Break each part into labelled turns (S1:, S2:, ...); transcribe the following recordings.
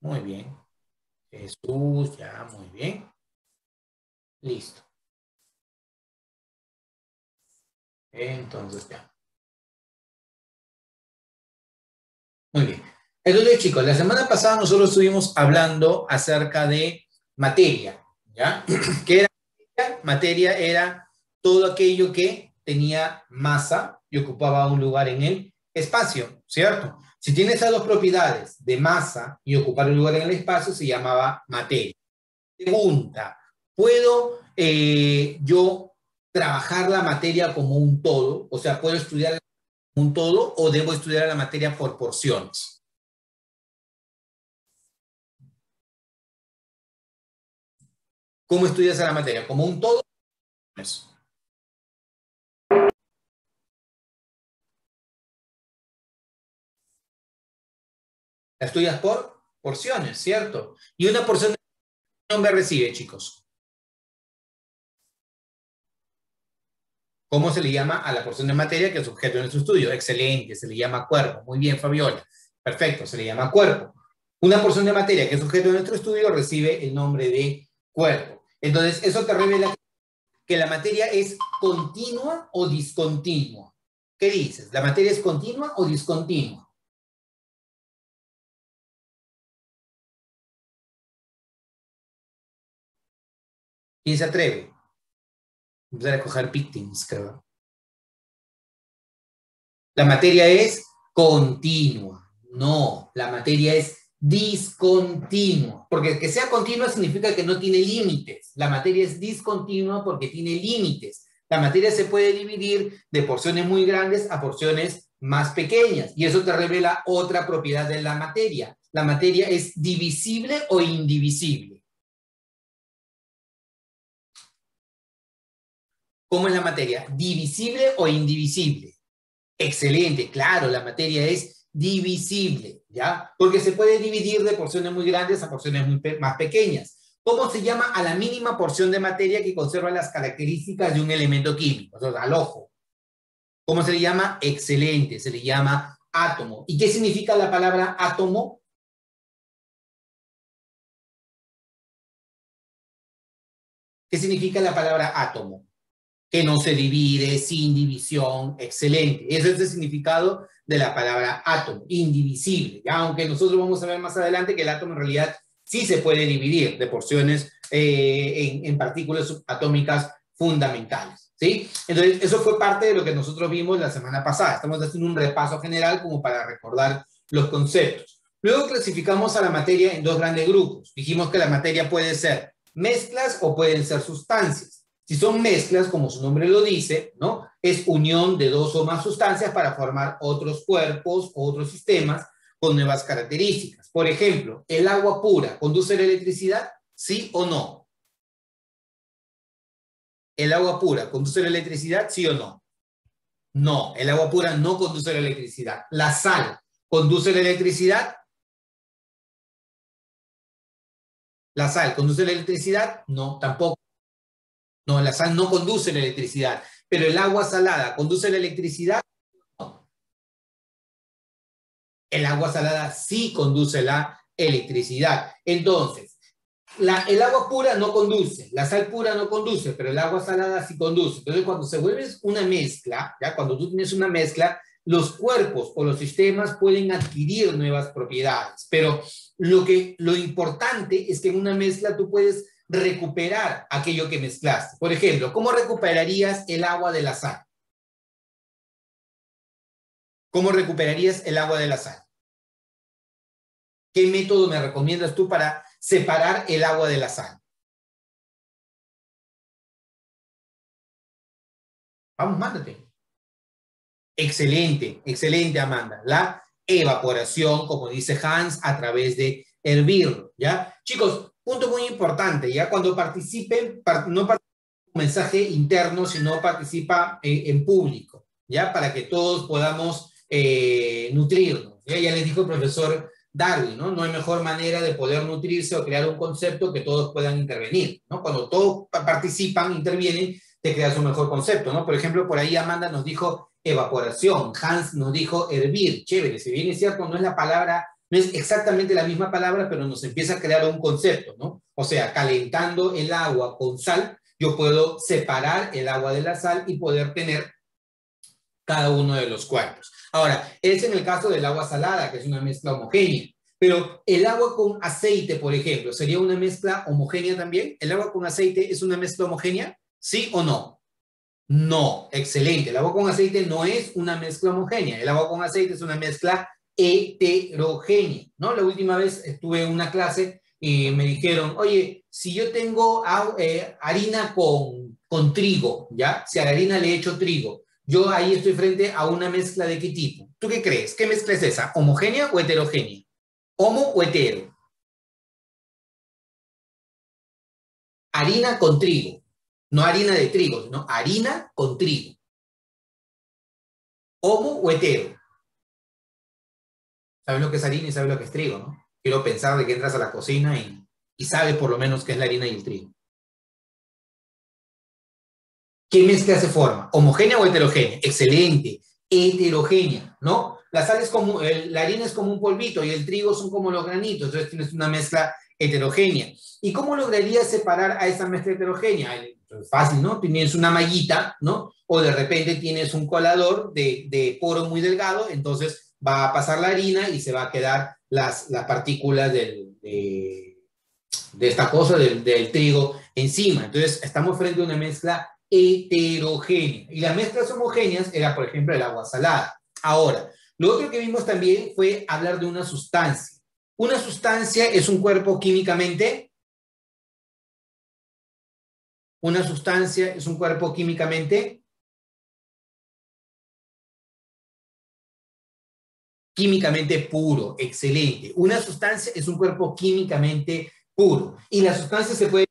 S1: Muy bien. Jesús, ya, muy bien. Listo. Entonces, ya. Muy bien. Entonces, chicos, la semana pasada nosotros estuvimos hablando acerca de materia, ¿ya? ¿Qué era materia? Materia era todo aquello que tenía masa y ocupaba un lugar en el espacio, ¿cierto? Si tiene esas dos propiedades de masa y ocupar un lugar en el espacio, se llamaba materia. Pregunta, ¿puedo yo trabajar la materia como un todo? O sea, ¿puedo estudiar como un todo o debo estudiar la materia por porciones? ¿Cómo estudias a la materia? ¿Como un todo? La estudias por porciones, ¿cierto? Y una porción de qué nombre recibe, chicos. ¿Cómo se le llama a la porción de materia que es objeto de nuestro estudio? Excelente, se le llama cuerpo. Muy bien, Fabiola. Perfecto, se le llama cuerpo. Una porción de materia que es objeto de nuestro estudio recibe el nombre de cuerpo. Entonces, eso te revela que la materia es continua o discontinua. ¿Qué dices? ¿La materia es continua o discontinua? ¿Quién se atreve? Empezar a coger pictings, creo. La materia es continua. No, la materia es discontinua. Porque que sea continua significa que no tiene límites. La materia es discontinua porque tiene límites. La materia se puede dividir de porciones muy grandes a porciones más pequeñas. Y eso te revela otra propiedad de la materia. La materia es divisible o indivisible. ¿Cómo es la materia? ¿Divisible o indivisible? Excelente, claro, la materia es divisible, ¿ya? Porque se puede dividir de porciones muy grandes a porciones más pequeñas. ¿Cómo se llama a la mínima porción de materia que conserva las características de un elemento químico? O sea, al ojo. ¿Cómo se le llama? Excelente, se le llama átomo. ¿Y qué significa la palabra átomo? ¿Qué significa la palabra átomo? Que no se divide, sin división, excelente. Ese es el significado de la palabra átomo, indivisible. ¿Ya? Aunque nosotros vamos a ver más adelante que el átomo en realidad sí se puede dividir de porciones en partículas subatómicas fundamentales. ¿Sí? Entonces, eso fue parte de lo que nosotros vimos la semana pasada. Estamos haciendo un repaso general como para recordar los conceptos. Luego clasificamos a la materia en dos grandes grupos. Dijimos que la materia puede ser mezclas o pueden ser sustancias. Si son mezclas, como su nombre lo dice, ¿no? Es unión de dos o más sustancias para formar otros cuerpos o otros sistemas con nuevas características. Por ejemplo, ¿el agua pura conduce a la electricidad? ¿Sí o no? ¿El agua pura conduce a la electricidad? ¿Sí o no? No, el agua pura no conduce a la electricidad. ¿La sal conduce a la electricidad? ¿La sal conduce a la electricidad? No, tampoco. No, la sal no conduce a la electricidad. Pero el agua salada conduce a la electricidad. No. El agua salada sí conduce la electricidad. Entonces, el agua pura no conduce, la sal pura no conduce, pero el agua salada sí conduce. Entonces, cuando se vuelve una mezcla, ¿ya? Cuando tú tienes una mezcla, los cuerpos o los sistemas pueden adquirir nuevas propiedades. Pero lo importante es que en una mezcla tú puedes recuperar aquello que mezclaste. Por ejemplo, ¿cómo recuperarías el agua de la sal? ¿Cómo recuperarías el agua de la sal? ¿Qué método me recomiendas tú para separar el agua de la sal? Vamos, mándate. Excelente, excelente, Amanda. La evaporación, como dice Hans, a través de hervir, ¿ya? Chicos, punto muy importante, ¿ya? Cuando participen, no participen en un mensaje interno, sino participa en público, ¿ya? Para que todos podamos nutrirnos, ¿ya? Ya les dijo el profesor Darwin, ¿no? No hay mejor manera de poder nutrirse o crear un concepto que todos puedan intervenir, ¿no? Cuando todos participan, intervienen, te creas un mejor concepto, ¿no? Por ejemplo, por ahí Amanda nos dijo evaporación, Hans nos dijo hervir, chévere, si bien es cierto, no es la palabra No es exactamente la misma palabra, pero nos empieza a crear un concepto, ¿no? O sea, calentando el agua con sal, yo puedo separar el agua de la sal y poder tener cada uno de los cuerpos. Ahora, es en el caso del agua salada, que es una mezcla homogénea. Pero el agua con aceite, por ejemplo, ¿sería una mezcla homogénea también? ¿El agua con aceite es una mezcla homogénea? ¿Sí o no? No, excelente. El agua con aceite no es una mezcla homogénea. El agua con aceite es una mezcla heterogénea, ¿no? La última vez estuve en una clase y me dijeron, oye, si yo tengo harina con trigo, ¿ya? Si a la harina le echo trigo, yo ahí estoy frente a una mezcla de qué tipo. ¿Tú qué crees? ¿Qué mezcla es esa? ¿Homogénea o heterogénea? ¿Homo o hetero? Harina con trigo. No harina de trigo, sino harina con trigo. ¿Homo o hetero? Sabes lo que es harina y sabes lo que es trigo, ¿no? Quiero pensar de que entras a la cocina y sabes por lo menos qué es la harina y el trigo. ¿Qué mezcla se forma? ¿Homogénea o heterogénea? Excelente. Heterogénea, ¿no? La sal es como, la harina es como un polvito y el trigo son como los granitos, entonces tienes una mezcla heterogénea. ¿Y cómo lograrías separar a esa mezcla heterogénea? Fácil, ¿no? Tienes una mallita, ¿no? O de repente tienes un colador de poro muy delgado, entonces va a pasar la harina y se va a quedar las partículas de esta cosa, del trigo encima. Entonces, estamos frente a una mezcla heterogénea. Y las mezclas homogéneas era, por ejemplo, el agua salada. Ahora, lo otro que vimos también fue hablar de una sustancia. Una sustancia es un cuerpo químicamente. Una sustancia es un cuerpo químicamente puro. Excelente. Una sustancia es un cuerpo químicamente puro. Y las sustancias se pueden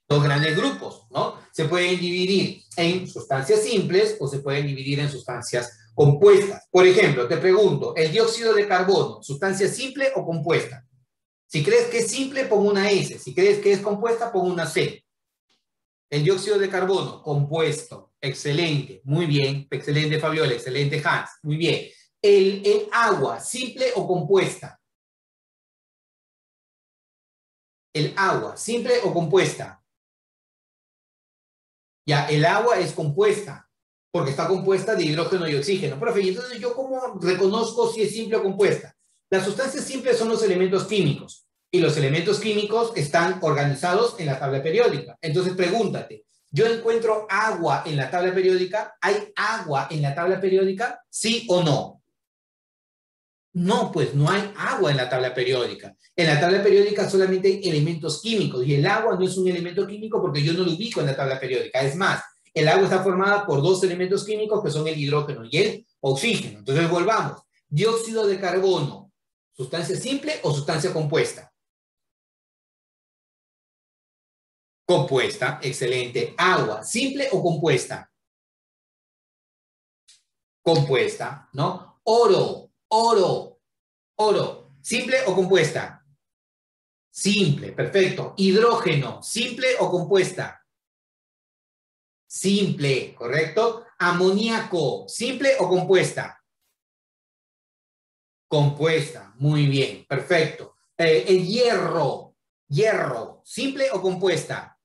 S1: dos grandes grupos, ¿no? Se pueden dividir en sustancias simples o se pueden dividir en sustancias compuestas. Por ejemplo, te pregunto, ¿el dióxido de carbono, sustancia simple o compuesta? Si crees que es simple, pon una S. Si crees que es compuesta, pon una C. El dióxido de carbono, compuesto. Excelente, muy bien. Excelente, Fabiola. Excelente, Hans. Muy bien. El agua, simple o compuesta. El agua, simple o compuesta. Ya, el agua es compuesta, porque está compuesta de hidrógeno y oxígeno. Profe, ¿y entonces yo cómo reconozco si es simple o compuesta? Las sustancias simples son los elementos químicos, y los elementos químicos están organizados en la tabla periódica. Entonces pregúntate, ¿yo encuentro agua en la tabla periódica? ¿Hay agua en la tabla periódica? ¿Sí o no? No, pues no hay agua en la tabla periódica. En la tabla periódica solamente hay elementos químicos y el agua no es un elemento químico porque yo no lo ubico en la tabla periódica. Es más, el agua está formada por dos elementos químicos que son el hidrógeno y el oxígeno. Entonces volvamos. Dióxido de carbono, ¿sustancia simple o sustancia compuesta? Compuesta, excelente. Agua, ¿simple o compuesta? Compuesta, ¿no? Oro, ¿simple o compuesta? Simple, perfecto. Hidrógeno, ¿simple o compuesta? Simple, ¿correcto? Amoníaco, ¿simple o compuesta? Compuesta, muy bien, perfecto. El hierro, ¿simple o compuesta?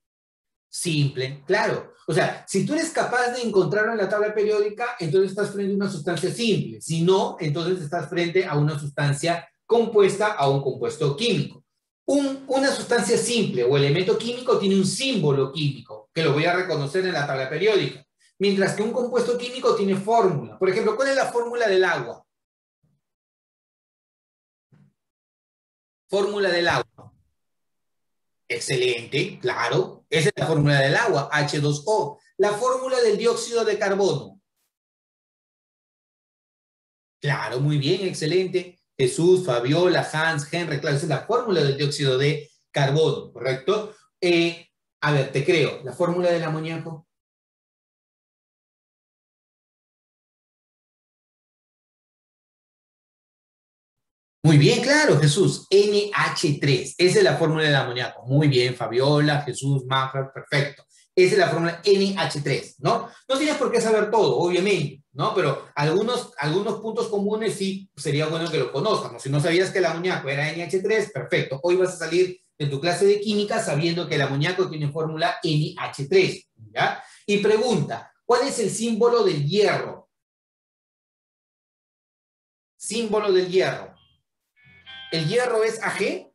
S1: Simple, claro. O sea, si tú eres capaz de encontrarlo en la tabla periódica, entonces estás frente a una sustancia simple. Si no, entonces estás frente a una sustancia compuesta, a un compuesto químico. Una sustancia simple o elemento químico tiene un símbolo químico, que lo voy a reconocer en la tabla periódica. Mientras que un compuesto químico tiene fórmula. Por ejemplo, ¿cuál es la fórmula del agua? Fórmula del agua. Excelente, claro. Esa es la fórmula del agua, H2O. La fórmula del dióxido de carbono. Claro, muy bien, excelente. Jesús, Fabiola, Hans, Henry, claro, esa es la fórmula del dióxido de carbono, ¿correcto? A ver, te creo, la fórmula del amoníaco. Muy bien, claro, Jesús, NH3, esa es la fórmula del amoníaco. Muy bien, Fabiola, Jesús, Mafer, perfecto. Esa es la fórmula NH3, ¿no? No tienes por qué saber todo, obviamente, ¿no? Pero algunos puntos comunes sí sería bueno que lo conozcas, ¿no? Si no sabías que el amoníaco era NH3, perfecto. Hoy vas a salir de tu clase de química sabiendo que el amoníaco tiene fórmula NH3, ¿ya? Y pregunta, ¿cuál es el símbolo del hierro? Símbolo del hierro. ¿El hierro es Ag?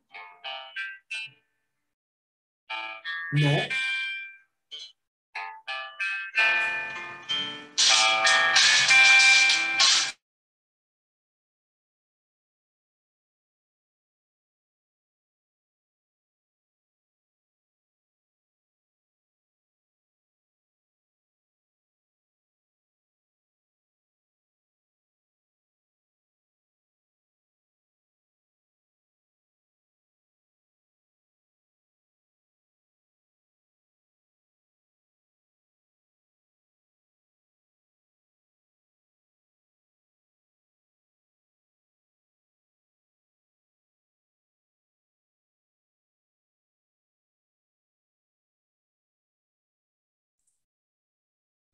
S1: No.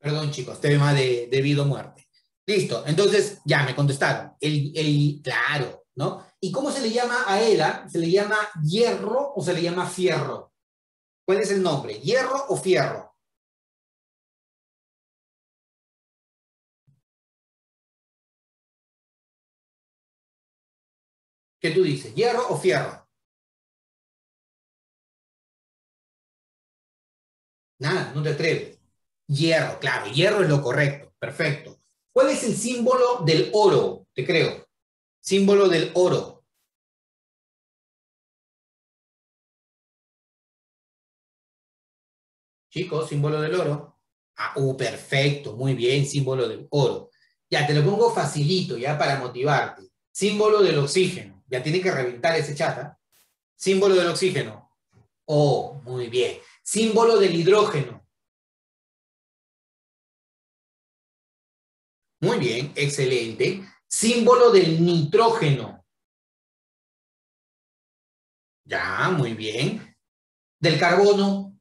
S1: Perdón, chicos, tema de vida o muerte. Listo, entonces ya me contestaron. Claro, ¿no? ¿Y cómo se le llama a ELA? ¿Se le llama hierro o se le llama fierro? ¿Cuál es el nombre? ¿Hierro o fierro? ¿Qué tú dices? ¿Hierro o fierro? Nada, no te atreves. Hierro, claro, hierro es lo correcto. Perfecto. ¿Cuál es el símbolo del oro? Te creo. Símbolo del oro. Chicos, símbolo del oro. Ah, perfecto, muy bien, símbolo del oro. Ya, te lo pongo facilito, ya para motivarte. Símbolo del oxígeno. Ya tiene que reventar ese chata. Símbolo del oxígeno. Oh, muy bien. Símbolo del hidrógeno. Muy bien, excelente. Símbolo del nitrógeno. Ya, muy bien. Del carbono.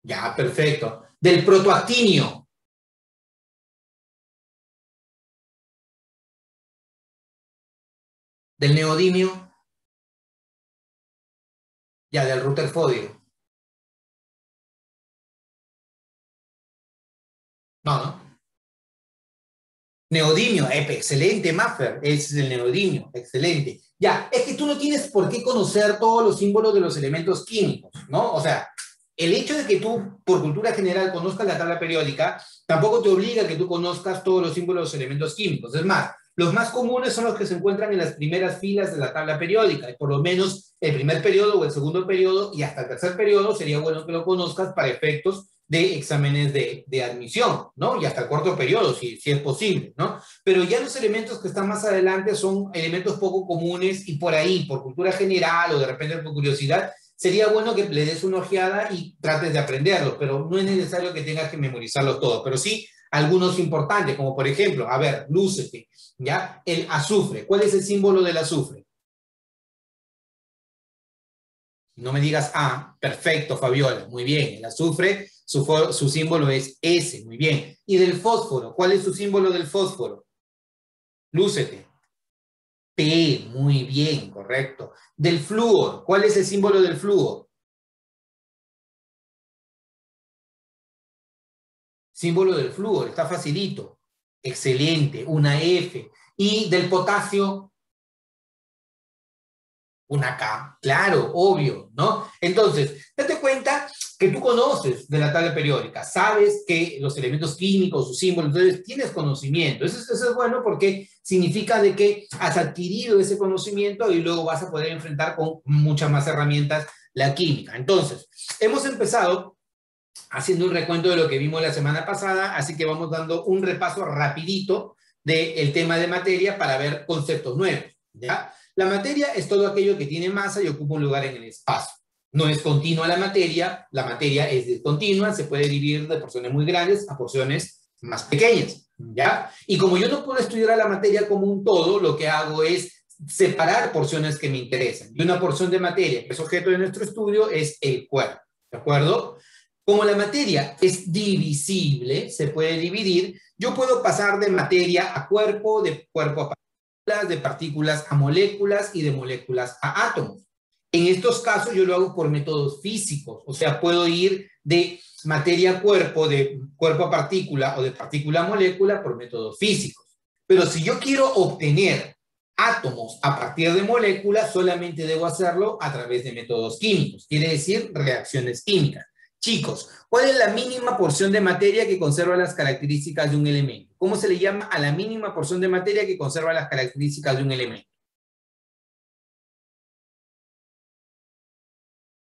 S1: Ya, perfecto. Del protoactinio. Del neodimio. Ya, del rutherfordio. No, no. Neodimio, excelente, Maffer, ese es el neodimio, excelente. Ya, es que tú no tienes por qué conocer todos los símbolos de los elementos químicos, ¿no? O sea, el hecho de que tú, por cultura general, conozcas la tabla periódica, tampoco te obliga a que tú conozcas todos los símbolos de los elementos químicos. Es más, los más comunes son los que se encuentran en las primeras filas de la tabla periódica, y por lo menos el primer periodo o el segundo periodo y hasta el tercer periodo sería bueno que lo conozcas para efectos de exámenes de admisión, ¿no? Y hasta el cuarto periodo, si es posible, ¿no? Pero ya los elementos que están más adelante son elementos poco comunes y por ahí, por cultura general o de repente por curiosidad, sería bueno que le des una ojeada y trates de aprenderlos, pero no es necesario que tengas que memorizarlos todos, pero sí algunos importantes, como por ejemplo, a ver, lúcete, ¿ya? El azufre. ¿Cuál es el símbolo del azufre? No me digas A, perfecto, Fabiola, muy bien. El azufre, su símbolo es S, muy bien. ¿Y del fósforo? ¿Cuál es su símbolo del fósforo? Lúcete. P, muy bien, correcto. Del flúor, ¿cuál es el símbolo del flúor? Símbolo del flúor, está facilito. Excelente, una F. ¿Y del potasio? Una K, claro, obvio, ¿no? Entonces, date cuenta que tú conoces de la tabla periódica, sabes que los elementos químicos, sus símbolos, entonces tienes conocimiento. Eso es bueno porque significa de que has adquirido ese conocimiento y luego vas a poder enfrentar con muchas más herramientas la química. Entonces, hemos empezado haciendo un recuento de lo que vimos la semana pasada, así que vamos dando un repaso rapidito del tema de materia para ver conceptos nuevos, ¿ya? La materia es todo aquello que tiene masa y ocupa un lugar en el espacio. No es continua la materia es discontinua, se puede dividir de porciones muy grandes a porciones más pequeñas, ¿ya? Y como yo no puedo estudiar a la materia como un todo, lo que hago es separar porciones que me interesan. Y una porción de materia que es objeto de nuestro estudio es el cuerpo, ¿de acuerdo? Como la materia es divisible, se puede dividir, yo puedo pasar de materia a cuerpo, de cuerpo a partículas, de partículas a moléculas y de moléculas a átomos. En estos casos yo lo hago por métodos físicos, o sea, puedo ir de materia a cuerpo, de cuerpo a partícula o de partícula a molécula por métodos físicos. Pero si yo quiero obtener átomos a partir de moléculas, solamente debo hacerlo a través de métodos químicos, quiere decir reacciones químicas. Chicos, ¿cuál es la mínima porción de materia que conserva las características de un elemento? ¿Cómo se le llama a la mínima porción de materia que conserva las características de un elemento?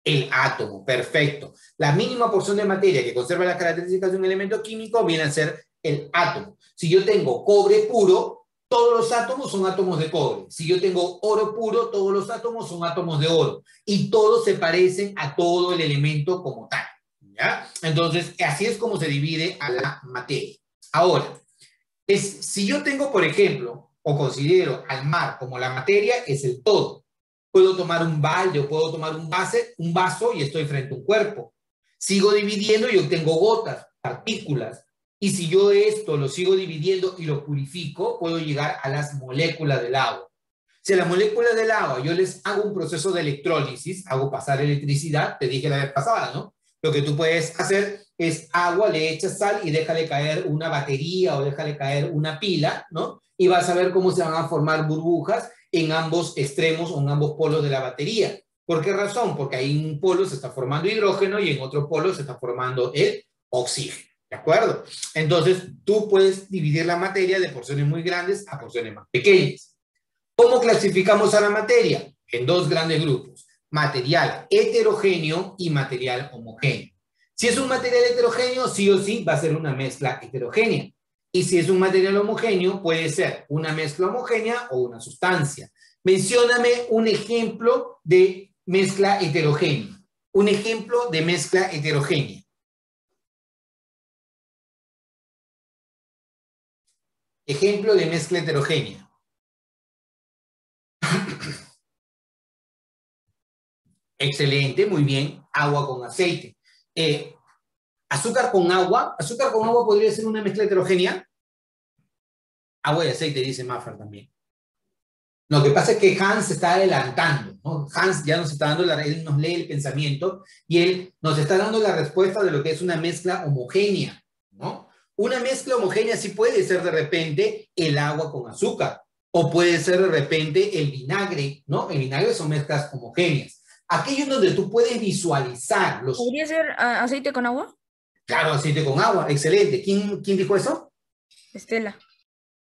S1: El átomo, perfecto. La mínima porción de materia que conserva las características de un elemento químico viene a ser el átomo. Si yo tengo cobre puro, todos los átomos son átomos de cobre. Si yo tengo oro puro, todos los átomos son átomos de oro. Y todos se parecen a todo el elemento como tal. ¿Ya? Entonces, así es como se divide a la materia. Ahora, si yo tengo, por ejemplo, o considero al mar como la materia, es el todo. Puedo tomar un balde o puedo tomar un vaso y estoy frente a un cuerpo. Sigo dividiendo y obtengo gotas, partículas. Y si yo esto lo sigo dividiendo y lo purifico, puedo llegar a las moléculas del agua. Si a las moléculas del agua yo les hago un proceso de electrólisis, hago pasar electricidad, te dije la vez pasada, ¿no? Lo que tú puedes hacer es agua, le echas sal y déjale caer una batería o déjale caer una pila, ¿no? Y vas a ver cómo se van a formar burbujas en ambos extremos o en ambos polos de la batería. ¿Por qué razón? Porque ahí en un polo se está formando hidrógeno y en otro polo se está formando el oxígeno. ¿De acuerdo? Entonces, tú puedes dividir la materia de porciones muy grandes a porciones más pequeñas. ¿Cómo clasificamos a la materia? En dos grandes grupos: material heterogéneo y material homogéneo. Si es un material heterogéneo, sí o sí va a ser una mezcla heterogénea. Y si es un material homogéneo, puede ser una mezcla homogénea o una sustancia. Mencióname un ejemplo de mezcla heterogénea. Un ejemplo de mezcla heterogénea. Ejemplo de mezcla heterogénea. Excelente, muy bien. Agua con aceite. Azúcar con agua podría ser una mezcla heterogénea. Agua y aceite, dice Maffer también. Lo que pasa es que Hans se está adelantando, ¿no? Hans ya nos está dando él nos lee el pensamiento y él nos está dando la respuesta de lo que es una mezcla homogénea, ¿no? Una mezcla homogénea sí puede ser de repente el agua con azúcar o puede ser de repente el vinagre, ¿no? El vinagre son mezclas homogéneas. Aquello donde tú puedes visualizar los...
S2: ¿Podría ser aceite con agua?
S1: Claro, aceite con agua, excelente. ¿Quién dijo eso?
S2: Estela.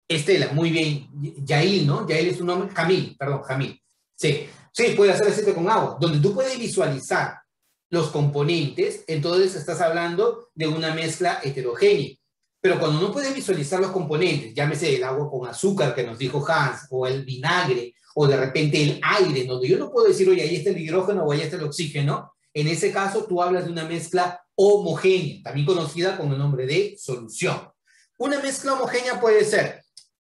S1: Estela, muy bien. Yael, ¿no? Yael es un nombre. Jamil, perdón, Jamil. Sí, sí, puede hacer aceite con agua. Donde tú puedes visualizar los componentes, entonces estás hablando de una mezcla heterogénea. Pero cuando no puedes visualizar los componentes, llámese el agua con azúcar que nos dijo Hans, o el vinagre, o de repente el aire, donde yo no puedo decir, oye, ahí está el hidrógeno o ahí está el oxígeno, en ese caso tú hablas de una mezcla homogénea, también conocida con el nombre de solución. Una mezcla homogénea puede ser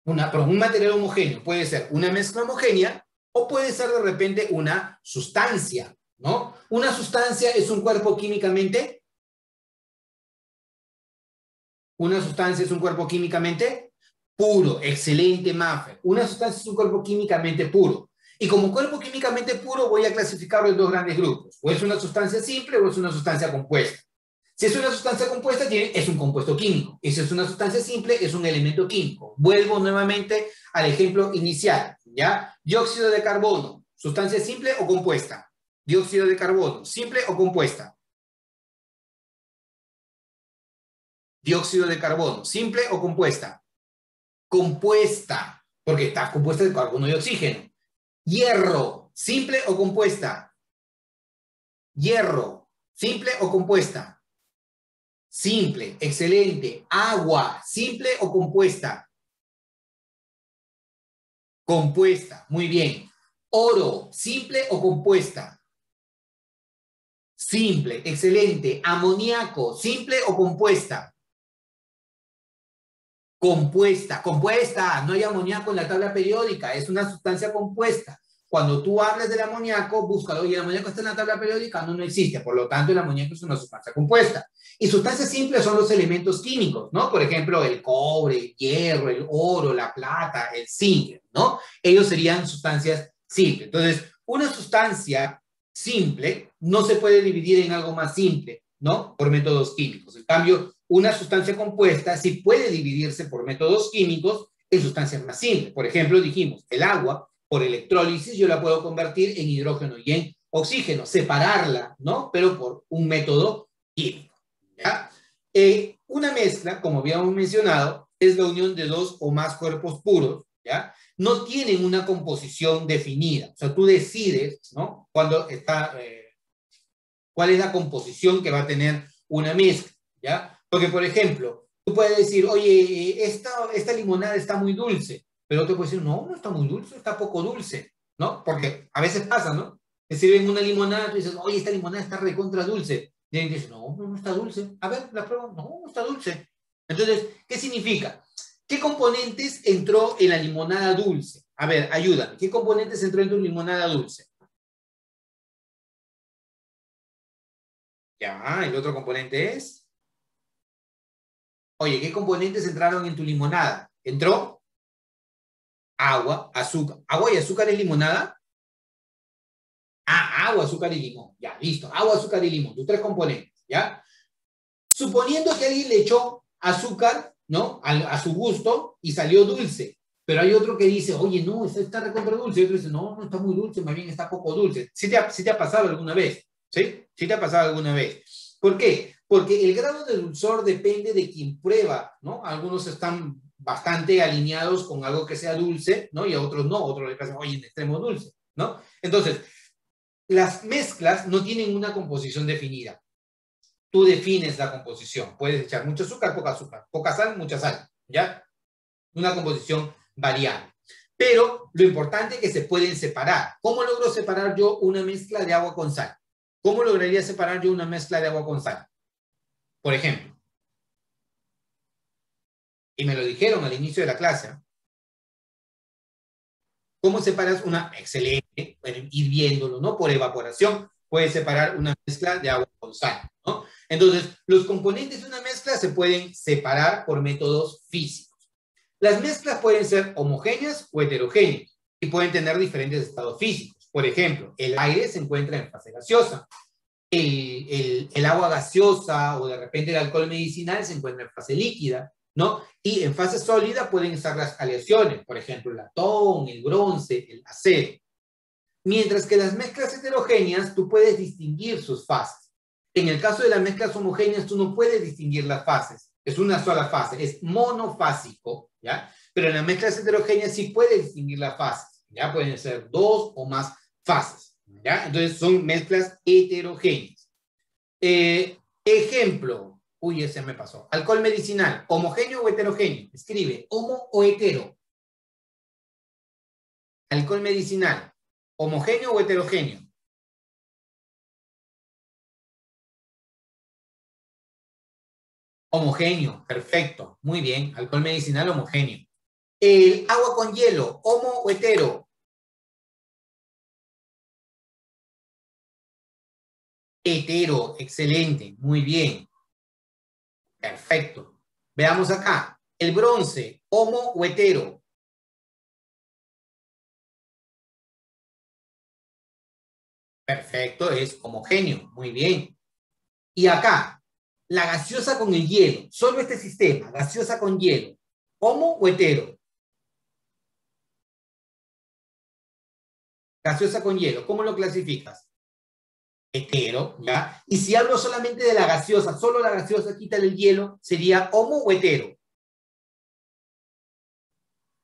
S1: un material homogéneo, puede ser una mezcla homogénea o puede ser de repente una sustancia, ¿no? Una sustancia es un cuerpo químicamente. Una sustancia es un cuerpo químicamente puro. Excelente, Maffer. Una sustancia es un cuerpo químicamente puro. Y como cuerpo químicamente puro voy a clasificarlo en dos grandes grupos. O es una sustancia simple o es una sustancia compuesta. Si es una sustancia compuesta, es un compuesto químico. Y si es una sustancia simple, es un elemento químico. Vuelvo nuevamente al ejemplo inicial, ¿ya? Dióxido de carbono, ¿sustancia simple o compuesta? Dióxido de carbono, ¿simple o compuesta? Dióxido de carbono, ¿simple o compuesta? Compuesta, porque está compuesta de carbono y oxígeno. Hierro, ¿simple o compuesta? Hierro, ¿simple o compuesta? Simple, excelente. Agua, ¿simple o compuesta? Compuesta, muy bien. Oro, ¿simple o compuesta? Simple, excelente. Amoníaco, ¿simple o compuesta? Compuesta, compuesta, no hay amoníaco en la tabla periódica, es una sustancia compuesta. Cuando tú hables del amoníaco, búscalo, y el amoníaco está en la tabla periódica, no, no existe, por lo tanto el amoníaco es una sustancia compuesta. Y sustancias simples son los elementos químicos, ¿no? Por ejemplo, el cobre, el hierro, el oro, la plata, el zinc, ¿no? Ellos serían sustancias simples. Entonces, una sustancia simple no se puede dividir en algo más simple, ¿no? Por métodos químicos. En cambio, una sustancia compuesta sí puede dividirse por métodos químicos en sustancias más simples. Por ejemplo, dijimos, el agua, por electrólisis, yo la puedo convertir en hidrógeno y en oxígeno, separarla, ¿no? Pero por un método químico, ¿ya? Una mezcla, como habíamos mencionado, es la unión de dos o más cuerpos puros, ¿ya? No tienen una composición definida. O sea, tú decides, ¿no? Cuando está, cuál es la composición que va a tener una mezcla, ¿ya? Porque, por ejemplo, tú puedes decir, oye, esta limonada está muy dulce, pero otro puede decir, no, no está muy dulce, está poco dulce, ¿no? Porque a veces pasa, ¿no? Te sirven una limonada, tú dices, oye, esta limonada está recontra dulce. Y alguien dice, no, no, no está dulce. A ver, la pruebo, no, no está dulce. Entonces, ¿qué significa? ¿Qué componentes entró en la limonada dulce? A ver, ayúdame. ¿Qué componentes entró en tu limonada dulce? Ya, el otro componente es... Oye, ¿qué componentes entraron en tu limonada? ¿Entró? Agua, azúcar. ¿Agua y azúcar es limonada? Ah, agua, azúcar y limón. Ya, listo. Agua, azúcar y limón. Tus tres componentes, ¿ya? Suponiendo que alguien le echó azúcar, ¿no? A su gusto y salió dulce. Pero hay otro que dice, oye, no, está recontra dulce. Y otro dice, no, no está muy dulce, más bien está poco dulce. ¿Sí te ha pasado alguna vez? ¿Sí? ¿Sí te ha pasado alguna vez? ¿Por qué? Porque el grado de dulzor depende de quien prueba, ¿no? Algunos están bastante alineados con algo que sea dulce, ¿no? Y a otros no, otros le pasan, oye, en extremo dulce, ¿no? Entonces, las mezclas no tienen una composición definida. Tú defines la composición. Puedes echar mucho azúcar, poca sal, mucha sal, ¿ya? Una composición variable. Pero lo importante es que se pueden separar. ¿Cómo logro separar yo una mezcla de agua con sal? ¿Cómo lograría separar yo una mezcla de agua con sal? Por ejemplo, y me lo dijeron al inicio de la clase, ¿cómo separas una excelente? Pueden ir viéndolo, ¿no? Por evaporación, puedes separar una mezcla de agua con sal, ¿no? Entonces, los componentes de una mezcla se pueden separar por métodos físicos. Las mezclas pueden ser homogéneas o heterogéneas y pueden tener diferentes estados físicos. Por ejemplo, el aire se encuentra en fase gaseosa, el agua gaseosa o de repente el alcohol medicinal se encuentra en fase líquida, ¿no? Y en fase sólida pueden estar las aleaciones, por ejemplo, el latón, el bronce, el acero. Mientras que las mezclas heterogéneas, tú puedes distinguir sus fases. En el caso de las mezclas homogéneas, tú no puedes distinguir las fases. Es una sola fase, es monofásico, ¿ya? Pero en las mezclas heterogéneas sí puedes distinguir las fases, ¿ya? Pueden ser dos o más fases, ¿ya? Entonces son mezclas heterogéneas. Ejemplo, uy, ese me pasó. Alcohol medicinal, homogéneo o heterogéneo. Escribe, homo o hetero. Alcohol medicinal, homogéneo o heterogéneo. Homogéneo, perfecto, muy bien. Alcohol medicinal homogéneo. El agua con hielo, homo o hetero. Hetero, excelente, muy bien. Perfecto. Veamos acá. El bronce, homo o hetero. Perfecto, es homogéneo, muy bien. Y acá, la gaseosa con el hielo, solo este sistema, gaseosa con hielo, homo o hetero. Gaseosa con hielo, ¿cómo lo clasificas? Hetero, ¿ya? Y si hablo solamente de la gaseosa, solo la gaseosa, quítale el hielo, ¿sería homo o hetero?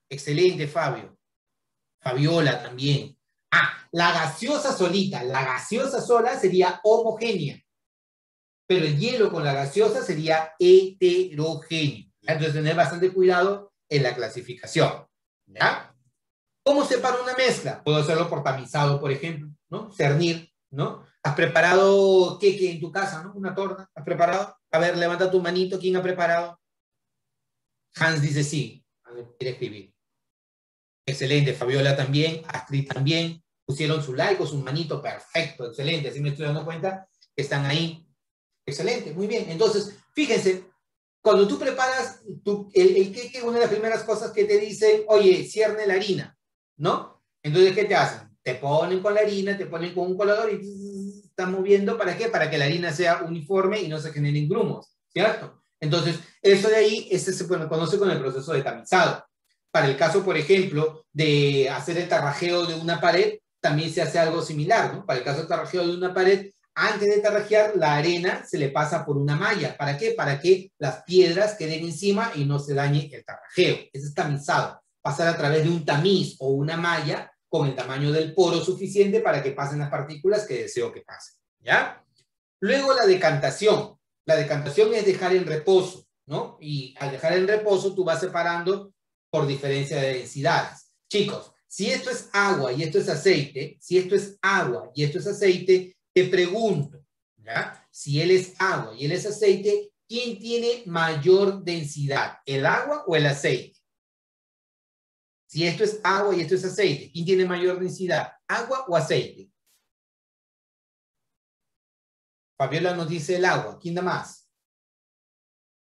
S1: Excelente, Fabio. Fabiola también. Ah, la gaseosa solita, la gaseosa sola sería homogénea, pero el hielo con la gaseosa sería heterogéneo, ¿ya? Entonces tener bastante cuidado en la clasificación, ¿ya? ¿Cómo separo una mezcla? Puedo hacerlo por tamizado, por ejemplo, ¿no? Cernir, ¿no? ¿Has preparado queque en tu casa, ¿no? Una torta, ¿has preparado? A ver, levanta tu manito, ¿quién ha preparado? Hans dice sí. Quiere escribir. Excelente. Fabiola también. Astrid también. Pusieron su like o su manito. Perfecto. Excelente. Así me estoy dando cuenta que están ahí. Excelente. Muy bien. Entonces, fíjense. Cuando tú preparas el queque, una de las primeras cosas que te dicen, oye, cierne la harina, ¿no? Entonces, ¿qué te hacen? Te ponen con la harina, te ponen con un colador y están moviendo, ¿para qué? Para que la harina sea uniforme y no se generen grumos, ¿cierto? Entonces, eso de ahí, se conoce con el proceso de tamizado. Para el caso, por ejemplo, de hacer el tarrajeo de una pared, también se hace algo similar, ¿no? Para el caso del tarrajeo de una pared, antes de tarrajear, la arena se le pasa por una malla. ¿Para qué? Para que las piedras queden encima y no se dañe el tarrajeo. Ese es tamizado. Pasar a través de un tamiz o una malla con el tamaño del poro suficiente para que pasen las partículas que deseo que pasen. ¿Ya? Luego la decantación. La decantación es dejar en reposo, ¿no? Y al dejar en reposo, tú vas separando por diferencia de densidades. Chicos, si esto es agua y esto es aceite, si esto es agua y esto es aceite, te pregunto, ¿ya? Si él es agua y él es aceite, ¿quién tiene mayor densidad? ¿El agua o el aceite? Si esto es agua y esto es aceite, ¿quién tiene mayor densidad? ¿Agua o aceite? Fabiola nos dice el agua. ¿Quién da más?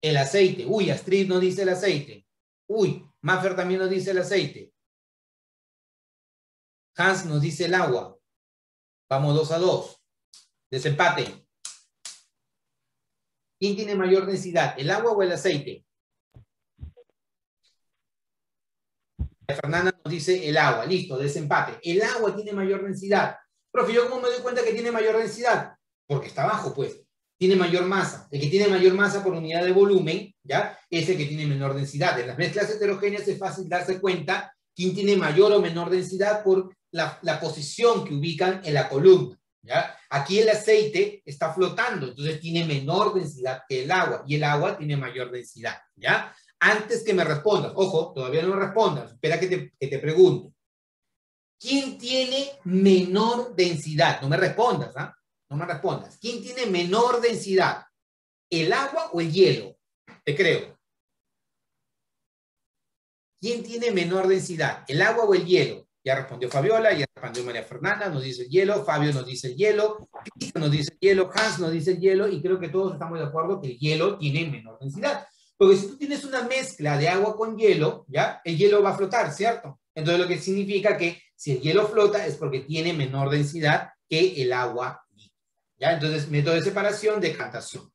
S1: El aceite. Uy, Astrid nos dice el aceite. Uy, Maffer también nos dice el aceite. Hans nos dice el agua. Vamos 2-2. Desempate. ¿Quién tiene mayor densidad? ¿El agua o el aceite? Fernanda nos dice el agua. Listo, desempate. El agua tiene mayor densidad. Profe, ¿yo cómo me doy cuenta que tiene mayor densidad? Porque está abajo, pues. Tiene mayor masa. El que tiene mayor masa por unidad de volumen, ¿ya? Es el que tiene menor densidad. En las mezclas heterogéneas es fácil darse cuenta quién tiene mayor o menor densidad por la posición que ubican en la columna, ¿ya? Aquí el aceite está flotando, entonces tiene menor densidad que el agua, y el agua tiene mayor densidad, ¿ya? Antes que me respondas, ojo, todavía no respondas, espera que te pregunte. ¿Quién tiene menor densidad? No me respondas, ¿ah? No me respondas. ¿Quién tiene menor densidad? ¿El agua o el hielo? Te creo. ¿Quién tiene menor densidad? ¿El agua o el hielo? Ya respondió Fabiola, ya respondió María Fernanda, nos dice el hielo, Fabio nos dice el hielo, Cristian nos dice el hielo, Hans nos dice el hielo, y creo que todos estamos de acuerdo que el hielo tiene menor densidad. Porque si tú tienes una mezcla de agua con hielo, ¿ya? El hielo va a flotar, ¿cierto? Entonces lo que significa que si el hielo flota es porque tiene menor densidad que el agua líquida, ¿ya? Entonces, método de separación, decantación.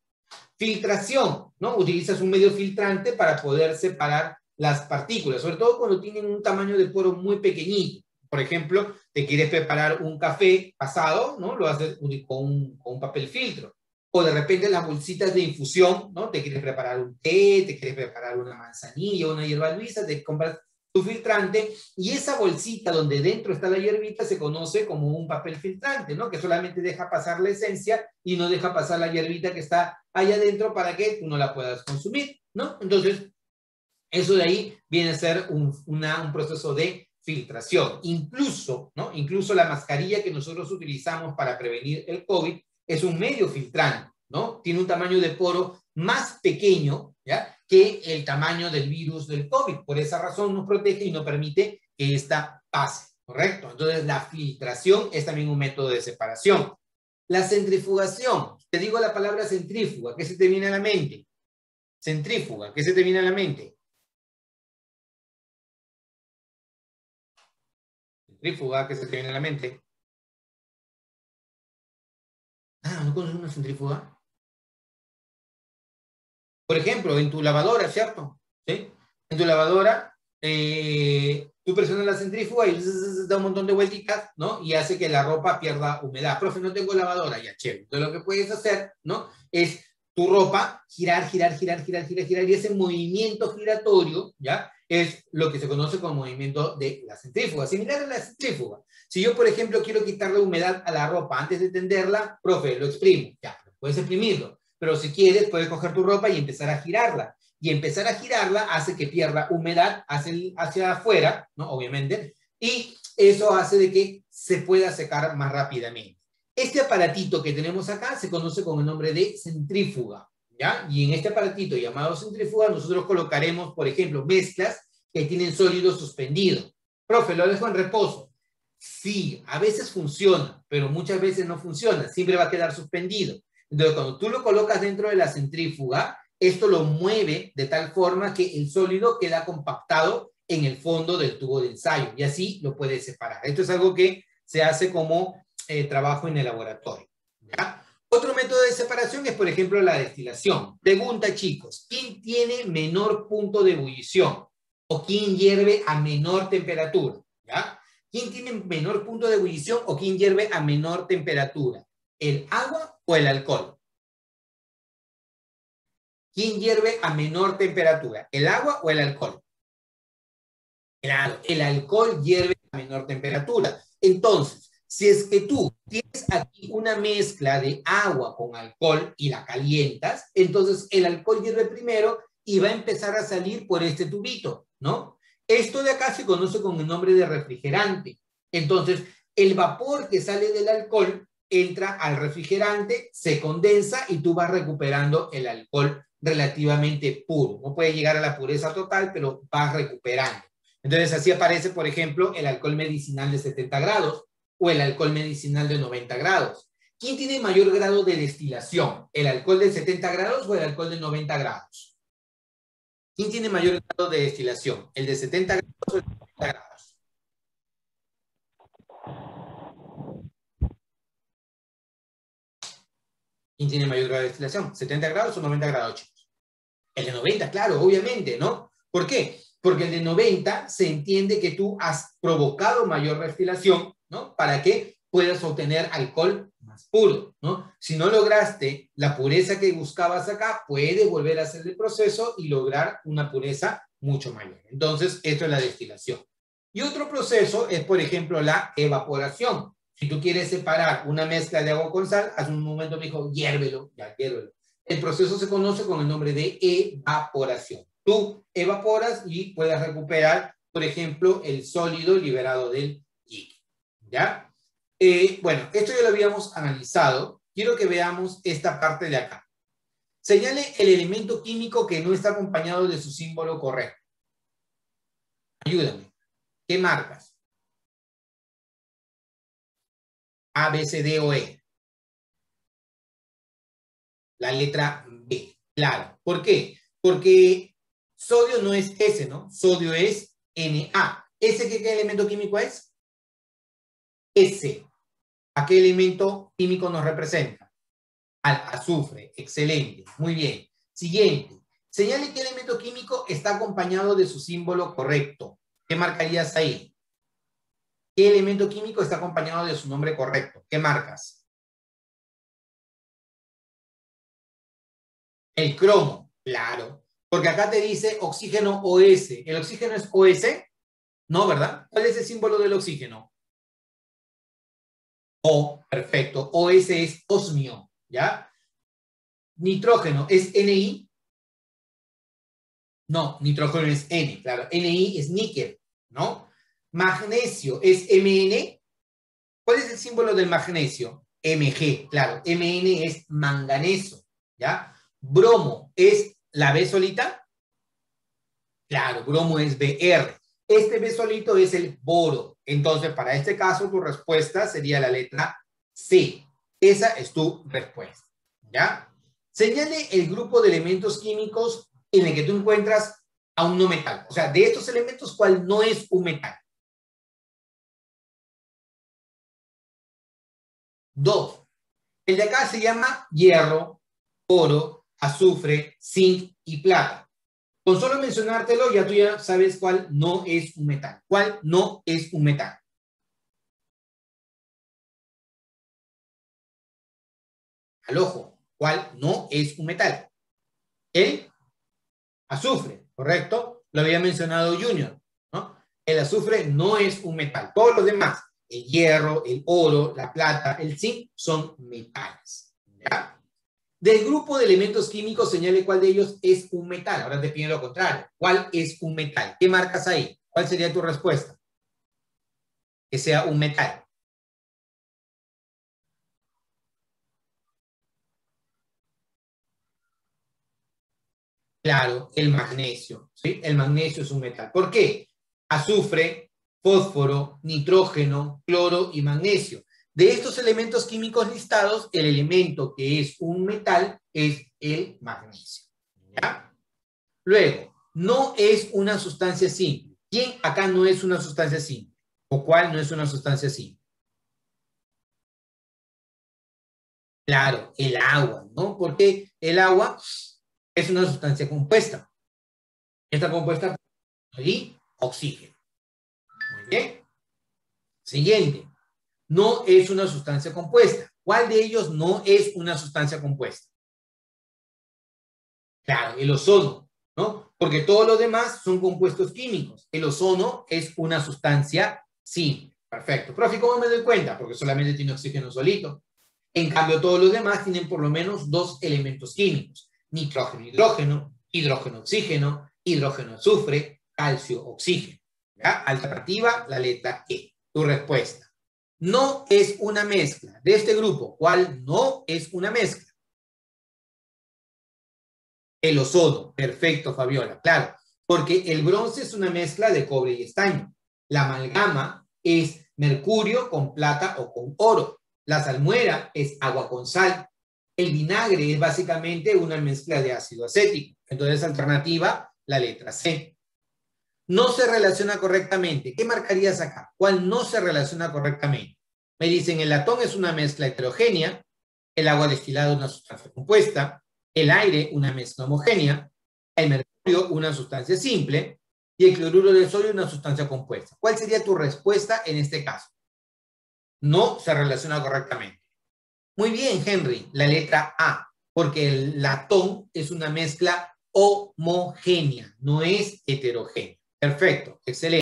S1: Filtración, ¿no? Utilizas un medio filtrante para poder separar las partículas, sobre todo cuando tienen un tamaño de poro muy pequeñito. Por ejemplo, te quieres preparar un café pasado, ¿no? Lo haces con un papel filtro. O de repente las bolsitas de infusión, ¿no? Te quieres preparar un té, te quieres preparar una manzanilla, una hierba luisa, te compras tu filtrante, y esa bolsita donde dentro está la hierbita se conoce como un papel filtrante, ¿no? Que solamente deja pasar la esencia y no deja pasar la hierbita que está allá adentro para que tú no la puedas consumir, ¿no? Entonces, eso de ahí viene a ser un proceso de filtración. Incluso, ¿no? Incluso la mascarilla que nosotros utilizamos para prevenir el COVID es un medio filtrante, ¿no? Tiene un tamaño de poro más pequeño, ¿ya? Que el tamaño del virus del COVID. Por esa razón nos protege y no permite que esta pase, ¿correcto? Entonces la filtración es también un método de separación. La centrifugación. Te digo la palabra centrífuga. ¿Qué se te viene a la mente? Centrífuga. ¿Qué se te viene a la mente? Centrífuga. ¿Qué se te viene a la mente? Ah, ¿no conoces una centrífuga? Por ejemplo, en tu lavadora, ¿cierto? ¿Sí? En tu lavadora, tú presionas la centrífuga y da un montón de vueltitas, ¿no? Y hace que la ropa pierda humedad. Profe, no tengo lavadora, ya, chévere. Entonces lo que puedes hacer, ¿no? Es tu ropa girar, y ese movimiento giratorio, ¿ya? Es lo que se conoce como movimiento de la centrífuga. Similar a la centrífuga. Si yo, por ejemplo, quiero quitarle humedad a la ropa antes de tenderla, profe, lo exprimo. Ya, puedes exprimirlo. Pero si quieres, puedes coger tu ropa y empezar a girarla. Y empezar a girarla hace que pierda humedad hacia afuera, ¿no? Obviamente. Y eso hace de que se pueda secar más rápidamente. Este aparatito que tenemos acá se conoce con el nombre de centrífuga, ¿ya? Y en este aparatito llamado centrífuga nosotros colocaremos, por ejemplo, mezclas que tienen sólido suspendido. Profe, lo dejo en reposo. Sí, a veces funciona, pero muchas veces no funciona. Siempre va a quedar suspendido. Entonces, cuando tú lo colocas dentro de la centrífuga, esto lo mueve de tal forma que el sólido queda compactado en el fondo del tubo de ensayo y así lo puedes separar. Esto es algo que se hace como trabajo en el laboratorio, ¿ya? Otro método de separación es, por ejemplo, la destilación. Pregunta, chicos, ¿quién tiene menor punto de ebullición? ¿O quién hierve a menor temperatura? ¿Ya? ¿Quién tiene menor punto de ebullición o quién hierve a menor temperatura? ¿El agua o el alcohol? ¿Quién hierve a menor temperatura? ¿El agua o el alcohol? Claro, el alcohol hierve a menor temperatura. Entonces, si es que tú tienes aquí una mezcla de agua con alcohol y la calientas, entonces el alcohol hierve primero y va a empezar a salir por este tubito, ¿no? Esto de acá se conoce con el nombre de refrigerante. Entonces, el vapor que sale del alcohol entra al refrigerante, se condensa y tú vas recuperando el alcohol relativamente puro. No puede llegar a la pureza total, pero vas recuperando. Entonces, así aparece, por ejemplo, el alcohol medicinal de 70 grados o el alcohol medicinal de 90 grados. ¿Quién tiene mayor grado de destilación? ¿El alcohol de 70 grados o el alcohol de 90 grados? ¿Quién tiene mayor grado de destilación? ¿El de 70 grados o el de 90 grados? ¿Quién tiene mayor grado de destilación? ¿70 grados o 90 grados, chicos? El de 90, claro, obviamente, ¿no? ¿Por qué? Porque el de 90 se entiende que tú has provocado mayor destilación, ¿no? Para que puedas obtener alcohol más puro, ¿no? Si no lograste la pureza que buscabas acá, puedes volver a hacer el proceso y lograr una pureza mucho mayor. Entonces, esto es la destilación. Y otro proceso es, por ejemplo, la evaporación. Si tú quieres separar una mezcla de agua con sal, hace un momento me dijo, hiérvelo, ya, hiérvelo. El proceso se conoce con el nombre de evaporación. Tú evaporas y puedes recuperar, por ejemplo, el sólido liberado del líquido. ¿Ya? Bueno, esto ya lo habíamos analizado. Quiero que veamos esta parte de acá. Señale el elemento químico que no está acompañado de su símbolo correcto. Ayúdame. ¿Qué marcas? A, B, C, D o E. La letra B. Claro. ¿Por qué? Porque sodio no es S, ¿no? Sodio es Na. ¿Ese qué elemento químico es? S. ¿A qué elemento químico nos representa? Al azufre. Excelente. Muy bien. Siguiente. Señale qué elemento químico está acompañado de su símbolo correcto. ¿Qué marcarías ahí? ¿Qué elemento químico está acompañado de su nombre correcto? ¿Qué marcas? El cromo. Claro. Porque acá te dice oxígeno OS. ¿El oxígeno es OS? No, ¿verdad? ¿Cuál es el símbolo del oxígeno? O, perfecto. OS es osmio, ¿ya? Nitrógeno es Ni. No, nitrógeno es N, claro. Ni es níquel, ¿no? Magnesio es Mn. ¿Cuál es el símbolo del magnesio? Mg, claro. Mn es manganeso, ¿ya? Bromo es la B solita. Claro, bromo es Br. Este B solito es el boro. Entonces, para este caso, tu respuesta sería la letra C. Esa es tu respuesta, ¿ya? Señale el grupo de elementos químicos en el que tú encuentras a un no metal. O sea, de estos elementos, ¿cuál no es un metal? 2. El de acá se llama hierro, oro, azufre, zinc y plata. Con solo mencionártelo, ya tú ya sabes cuál no es un metal. ¿Cuál no es un metal? Al ojo. ¿Cuál no es un metal? El azufre, ¿correcto? Lo había mencionado Junior, ¿no? El azufre no es un metal. Todos los demás, el hierro, el oro, la plata, el zinc, son metales. ¿Ya? Del grupo de elementos químicos, señale cuál de ellos es un metal. Ahora te pido lo contrario. ¿Cuál es un metal? ¿Qué marcas ahí? ¿Cuál sería tu respuesta? Que sea un metal. Claro, el magnesio, ¿sí? El magnesio es un metal. ¿Por qué? Azufre, fósforo, nitrógeno, cloro y magnesio. De estos elementos químicos listados, el elemento que es un metal es el magnesio. ¿Ya? Luego, no es una sustancia simple. ¿Quién acá no es una sustancia simple? ¿O cuál no es una sustancia simple? Claro, el agua, ¿no? Porque el agua es una sustancia compuesta. Está compuesta por oxígeno. Muy bien. Siguiente. No es una sustancia compuesta. ¿Cuál de ellos no es una sustancia compuesta? Claro, el ozono, ¿no? Porque todos los demás son compuestos químicos. El ozono es una sustancia simple. Perfecto. Profe, ¿cómo me doy cuenta? Porque solamente tiene oxígeno solito. En cambio, todos los demás tienen por lo menos dos elementos químicos. Nitrógeno, hidrógeno, hidrógeno, oxígeno, hidrógeno, azufre, calcio, oxígeno. ¿Ya? Alternativa, la letra E. Tu respuesta. No es una mezcla de este grupo. ¿Cuál no es una mezcla? El ozono. Perfecto, Fabiola. Claro, porque el bronce es una mezcla de cobre y estaño. La amalgama es mercurio con plata o con oro. La salmuera es agua con sal. El vinagre es básicamente una mezcla de ácido acético. Entonces, alternativa, la letra C. No se relaciona correctamente. ¿Qué marcarías acá? ¿Cuál no se relaciona correctamente? Me dicen, el latón es una mezcla heterogénea, el agua destilada es una sustancia compuesta, el aire una mezcla homogénea, el mercurio una sustancia simple y el cloruro de sodio una sustancia compuesta. ¿Cuál sería tu respuesta en este caso? No se relaciona correctamente. Muy bien, Henry, la letra A, porque el latón es una mezcla homogénea, no es heterogénea. Perfecto, excelente.